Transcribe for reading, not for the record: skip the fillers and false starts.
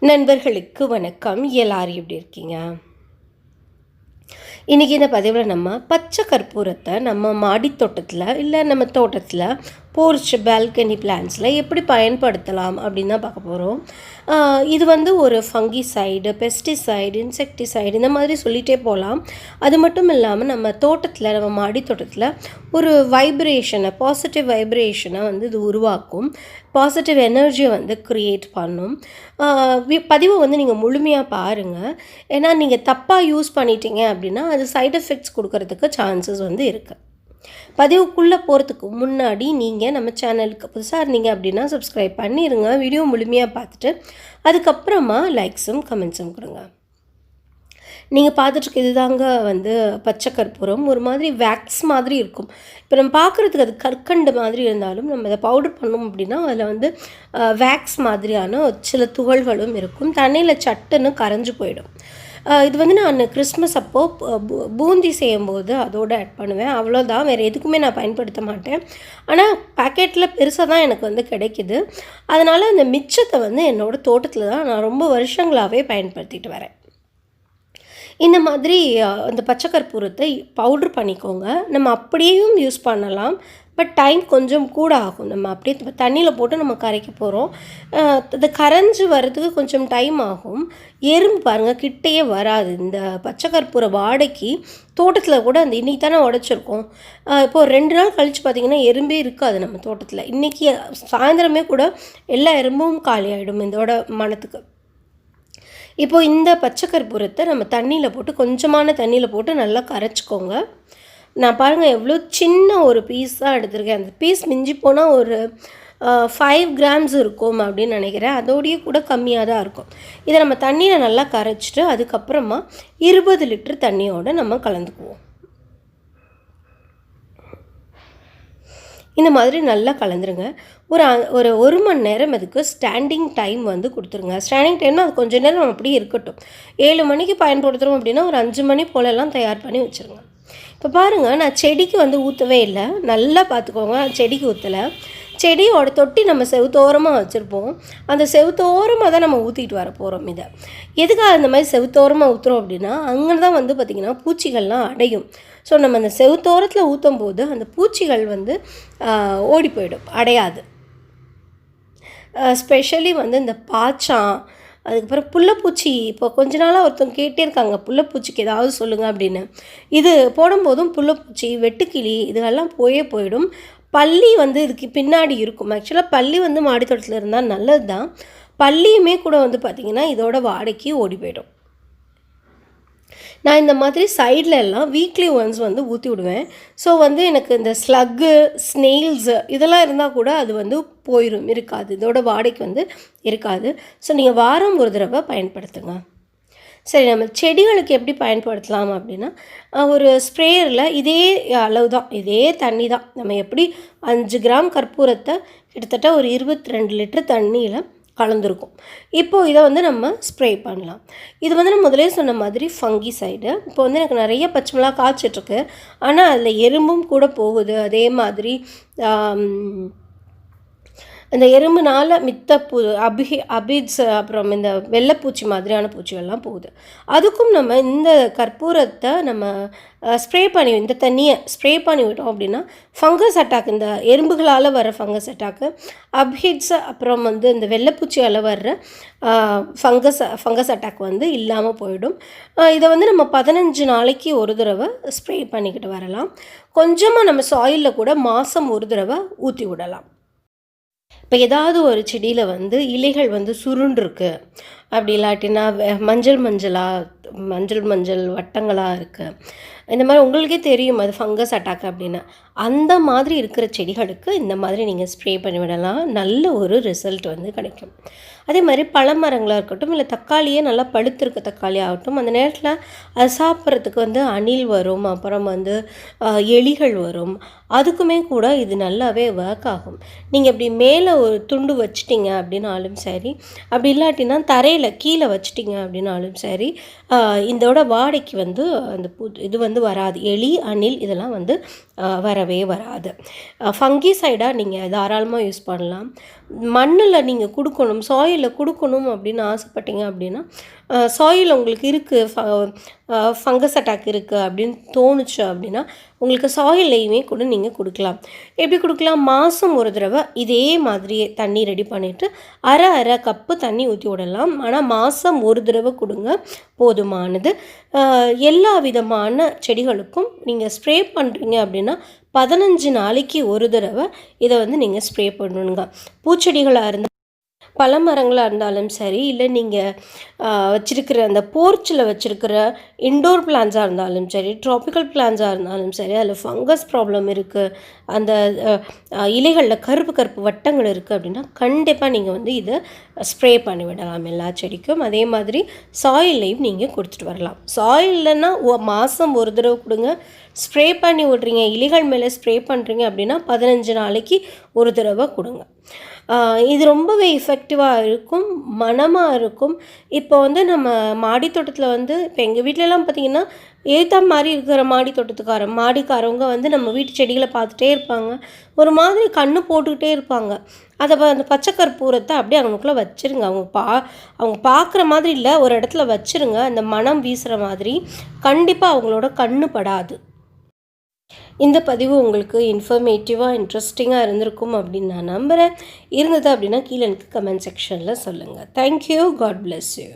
நண்பர்களுக்கு வணக்கம். எல்லாரும் எப்படி இருக்கீங்க? இன்றைக்கி இந்த பதிவில் நம்ம பச்சை கற்பூரத்தை நம்ம மாடி தோட்டத்தில் இல்லை நம்ம தோட்டத்தில் போர்ச் பால்கனி பிளான்ஸில் எப்படி பயன்படுத்தலாம் அப்படின்னு தான் பார்க்க போகிறோம். இது ஒரு ஃபங்கிசைடு, பெஸ்டிசைடு, இன்செக்டிசைடு இந்த மாதிரி சொல்லிகிட்டே போகலாம். அது மட்டும் இல்லாமல் நம்ம தோட்டத்தில், நம்ம மாடி தோட்டத்தில் ஒரு வைப்ரேஷனை, பாசிட்டிவ் வைப்ரேஷனை இது உருவாக்கும். பாசிட்டிவ் எனர்ஜியை க்ரியேட் பண்ணும். பதிவை நீங்கள் முழுமையாக பாருங்கள். ஏன்னா நீங்கள் தப்பாக யூஸ் பண்ணிட்டீங்க அப்படின்னா அது சைடு எஃபெக்ட்ஸ் கொடுக்கறதுக்கு சான்சஸ் இருக்குது. பதிவுக்குள்ளே போகிறதுக்கு முன்னாடி நீங்கள் நம்ம சேனலுக்கு புதுசாக இருந்தீங்க அப்படின்னா சப்ஸ்கிரைப் பண்ணிடுங்க. வீடியோ முழுமையாக பார்த்துட்டு அதுக்கப்புறமா லைக்ஸும் கமெண்ட்ஸும் கொடுங்க. நீங்கள் பார்த்துட்டு இதுதாங்க பச்சை கற்பூரம். ஒரு மாதிரி வேக்ஸ் மாதிரி இருக்கும். இப்போ நம்ம பார்க்குறதுக்கு அது கற்கண்டு மாதிரி இருந்தாலும் நம்ம அதை பவுடர் பண்ணோம் அப்படின்னா அதில் வேக்ஸ் மாதிரியான சில துகள்களும் இருக்கும். தண்ணியில் சட்டுன்னு கரைஞ்சி போயிடும். இது நான் கிறிஸ்மஸ் அப்போது பூந்தி செய்யும்போது அதோடு ஆட் பண்ணுவேன். அவ்வளோதான், வேறு எதுக்குமே நான் பயன்படுத்த மாட்டேன். ஆனால் பேக்கெட்டில் பெருசாக தான் எனக்கு கிடைக்கிது. அதனால் அந்த மிச்சத்தை என்னோடய தோட்டத்தில் தான் நான் ரொம்ப வருஷங்களாகவே பயன்படுத்திட்டு வரேன். இந்த மாதிரி அந்த பச்சை கற்பூரத்தை பவுட்ரு பண்ணிக்கோங்க. நம்ம அப்படியும் யூஸ் பண்ணலாம். பட் டைம் கொஞ்சம் கூட ஆகும். நம்ம அப்படியே தண்ணியில் போட்டு நம்ம கரைக்க போகிறோம். அது கரைஞ்சி வர்றதுக்கு கொஞ்சம் டைம் ஆகும். எறும்பு பாருங்கள் கிட்டேயே வராது. இந்த பச்சை கற்பூர வாடைக்கு தோட்டத்தில் கூட இன்றைக்கி தானே உடச்சிருக்கோம். இப்போது 2 நாள் கழித்து பார்த்திங்கன்னா எறும்பே இருக்காது நம்ம தோட்டத்தில். இன்றைக்கி சாயந்தரமே கூட எல்லா எறும்பும் காலி ஆகிடும் இதோட மணத்துக்கு. இப்போது இந்த பச்சை கற்பூரத்தை நம்ம தண்ணியில் போட்டு, கொஞ்சமான தண்ணியில் போட்டு நல்லா கரைச்சிக்கோங்க. நான் பாருங்கள் எவ்வளோ சின்ன ஒரு பீஸ் தான் எடுத்திருக்கேன். அந்த பீஸ் மிஞ்சி போனால் ஒரு 5 கிராம்ஸ் இருக்கும் அப்படின்னு நினைக்கிறேன். அதோடையே கூட கம்மியாக தான் இருக்கும். இதை நம்ம தண்ணியில் நல்லா கரைச்சிட்டு அதுக்கப்புறமா 20 லிட்டர் தண்ணியோடு நம்ம கலந்துக்குவோம். இந்த மாதிரி நல்லா கலந்துருங்க. ஒரு மணி நேரம் அதுக்கு ஸ்டாண்டிங் டைம் கொடுத்துருங்க. ஸ்டாண்டிங் டைம்னா அது கொஞ்சம் நேரம் அப்படியே இருக்கட்டும். 7 மணிக்கு பயன்படுத்துகிறோம் அப்படின்னா ஒரு 5 மணி போலெல்லாம் தயார் பண்ணி வச்சுருங்க. இப்போ பாருங்கள், நான் செடிக்கு ஊற்றவே இல்லை. நல்லா பார்த்துக்கோங்க, செடிக்கு ஊற்றலை. செடியோட தொட்டி நம்ம செவுத்தோரமாக வச்சுருப்போம். அந்த செவுத்தோரமாக தான் நம்ம ஊற்றிட்டு வர போகிறோம். இதை எதுக்காக அந்த மாதிரி செவுத்தோரமாக ஊற்றுறோம் அப்படின்னா அங்கே தான் பார்த்திங்கன்னா பூச்சிகள்லாம் அடையும். ஸோ நம்ம அந்த செவுத்தோரத்தில் ஊற்றும் போது அந்த பூச்சிகள் ஓடி போயிடும், அடையாது. ஸ்பெஷலி இந்த பாச்சான், அதுக்கப்புறம் புள்ளைப்பூச்சி. இப்போ கொஞ்ச நாளாக ஒருத்தவங்க கேட்டே இருக்காங்க, புள்ளைப்பூச்சிக்கு ஏதாவது சொல்லுங்கள் அப்படின்னு. இது போடும்போதும் புள்ளைப்பூச்சி, வெட்டுக்கிளி இதெல்லாம் போயிடும். பல்லி இதுக்கு பின்னாடி இருக்கும். ஆக்சுவலாக பல்லி மாடி தோட்டத்தில் இருந்தால் நல்லது தான். பல்லியுமே கூட பார்த்திங்கன்னா இதோட வாடைக்கு ஓடி போயிடும். நான் இந்த மாதிரி சைடில் எல்லாம் வீக்லி ஒன்ஸ் ஊற்றி விடுவேன். ஸோ எனக்கு இந்த ஸ்லக்கு, ஸ்னெயில்ஸு இதெல்லாம் இருந்தால் கூட அது போயிடும், இருக்காது. இதோட வாடைக்கு இருக்காது. ஸோ நீங்கள் வாரம் ஒரு தடவை பயன்படுத்துங்க. சரி, நம்ம செடிகளுக்கு எப்படி பயன்படுத்தலாம் அப்படின்னா ஒரு ஸ்ப்ரேயரில் இதே அளவு தான், இதே தண்ணி தான். நம்ம எப்படி 5 கிராம் கற்பூரத்தை கிட்டத்தட்ட ஒரு 22 லிட்டர் தண்ணியில் கலந்துருக்கும். இப்போது இதை நம்ம ஸ்ப்ரே பண்ணலாம். இது நான் முதலே சொன்ன மாதிரி ஃபங்கிசைடு. இப்போ எனக்கு நிறைய பச்சை மிளகா காய்ச்சிட்ருக்கு. ஆனால் அதில் எறும்பும் கூட போகுது. அதே மாதிரி இந்த எறும்புனால் மித்த அபிட்ஸ், அப்புறம் இந்த வெள்ளைப்பூச்சி மாதிரியான பூச்சிகள்லாம் போகுது. அதுக்கும் நம்ம இந்த கற்பூரத்தை நம்ம ஸ்ப்ரே பண்ணி, இந்த தண்ணியை ஸ்ப்ரே பண்ணி விட்டோம் அப்படின்னா ஃபங்கஸ் அட்டாக், இந்த எறும்புகளால் வர ஃபங்கஸ் அட்டாக்கு, அபிட்ஸ், அப்புறம் இந்த வெள்ளைப்பூச்சியால் வர்ற ஃபங்கஸ் அட்டாக் இல்லாமல் போயிடும். இதை நம்ம 15 நாளைக்கு ஒரு தடவை ஸ்ப்ரே பண்ணிக்கிட்டு வரலாம். கொஞ்சமாக நம்ம சாயிலில் கூட மாதம் ஒரு தடவை ஊற்றி விடலாம். இப்போ ஏதாவது ஒரு செடியில் இலைகள் சுருண்டிருக்கு அப்படி இல்லாட்டினா மஞ்சள் வட்டங்களாக இருக்குது. இந்த மாதிரி உங்களுக்கே தெரியும் அது ஃபங்கஸ் அட்டாக் அப்படின்னு. அந்த மாதிரி இருக்கிற செடிகளுக்கு இந்த மாதிரி நீங்கள் ஸ்ப்ரே பண்ணி விடலாம். நல்ல ஒரு ரிசல்ட் கிடைக்கும். அதே மாதிரி பழமரங்களாக இருக்கட்டும், இல்லை தக்காளியே நல்லா பழுத்திருக்க தக்காளி ஆகட்டும், அந்த நேரத்தில் அது சாப்பிட்றதுக்கு அணில் வரும், அப்புறம் எலிகள் வரும். அதுக்குமே கூட இது நல்லாவே ஒர்க் ஆகும். நீங்கள் இப்படி மேலே ஒரு துண்டு வச்சிட்டிங்க அப்படின்னாலும் சரி, அப்படி இல்லாட்டினா தரையில் கீழே வச்சிட்டிங்க அப்படின்னாலும் சரி, இதோட வாடைக்கு அந்த இது வராது. எலி, அணில் இதெல்லாம் வரவே வராது. ஃபங்கிசைடாக நீங்கள் தாராளமாக யூஸ் பண்ணலாம். மண்ணில் நீங்கள் கொடுக்கணும், சாயில் சாயிலில் கொடுக்கணும் அப்படின்னு ஆசைப்பட்டீங்க அப்படின்னா, சாயில் உங்களுக்கு இருக்குது, ஃபங்கஸ் அட்டாக் இருக்குது அப்படின்னு தோணுச்சு அப்படின்னா, உங்களுக்கு சாயில்லையுமே கூட நீங்கள் கொடுக்கலாம். எப்படி கொடுக்கலாம்? மாதம் ஒரு தடவை இதே மாதிரியே தண்ணி ரெடி பண்ணிவிட்டு அரை கப்பு தண்ணி ஊற்றி விடலாம். ஆனால் மாதம் ஒரு தடவை கொடுங்க, போதுமானது. எல்லா விதமான செடிகளுக்கும் நீங்கள் ஸ்ப்ரே பண்ணுறீங்க அப்படின்னா 15 நாளைக்கு ஒரு தடவை இதை வந்து நீங்கள் ஸ்ப்ரே பண்ணணுங்க. பூச்செடிகளாக இருந்தால், பழமரங்களாக இருந்தாலும் சரி, இல்லை நீங்கள் வச்சுருக்கிற அந்த போர்ச்சில் வச்சுருக்கிற இன்டோர் பிளான்ஸாக இருந்தாலும் சரி, ட்ராபிக்கல் பிளான்ஸாக இருந்தாலும் சரி, அதில் ஃபங்கஸ் ப்ராப்ளம் இருக்குது, அந்த இலைகளில் கருப்பு வட்டங்கள் இருக்குது அப்படின்னா கண்டிப்பாக நீங்கள் வந்து இதை ஸ்ப்ரே பண்ணி விடலாம் எல்லா செடிக்கும். அதே மாதிரி சாயில்லையும் நீங்கள் கொடுத்துட்டு வரலாம். சாயில்லைன்னா மாதம் ஒரு தடவை கொடுங்க. ஸ்ப்ரே பண்ணி விட்றீங்க, இலைகள் மேலே ஸ்ப்ரே பண்ணுறீங்க அப்படின்னா 15 நாளைக்கு ஒரு தடவை கொடுங்க. இது ரொம்பவே எஃபெக்டிவாக இருக்கும், மணமாக இருக்கும். இப்போ வந்து நம்ம மாடி தோட்டத்தில் வந்து, இப்போ எங்கள் வீட்டிலலாம் பார்த்திங்கன்னா ஏற்ற மாதிரி இருக்கிற மாடிக்காரவங்க வந்து நம்ம வீட்டு செடிகளை பார்த்துட்டே இருப்பாங்க, ஒரு மாதிரி கண்ணு போட்டுக்கிட்டே இருப்பாங்க. அந்த பச்சை கற்பூரத்தை அப்படியே அவங்களுக்குள்ளே வச்சுருங்க. அவங்க பார்க்குற மாதிரி இல்லை, ஒரு இடத்துல வச்சுருங்க. அந்த மனம் வீசுகிற மாதிரி கண்டிப்பாக அவங்களோட கண்ணு படாது. இந்த பதிவு உங்களுக்கு இன்ஃபர்மேட்டிவாக, இன்ட்ரெஸ்டிங்காக இருந்திருக்கும் அப்படின்னு நான் நம்புகிறேன். இருந்தது அப்படின்னா கீழே எனக்கு கமெண்ட் செக்ஷனில் சொல்லுங்கள். தேங்க்யூ. God bless you.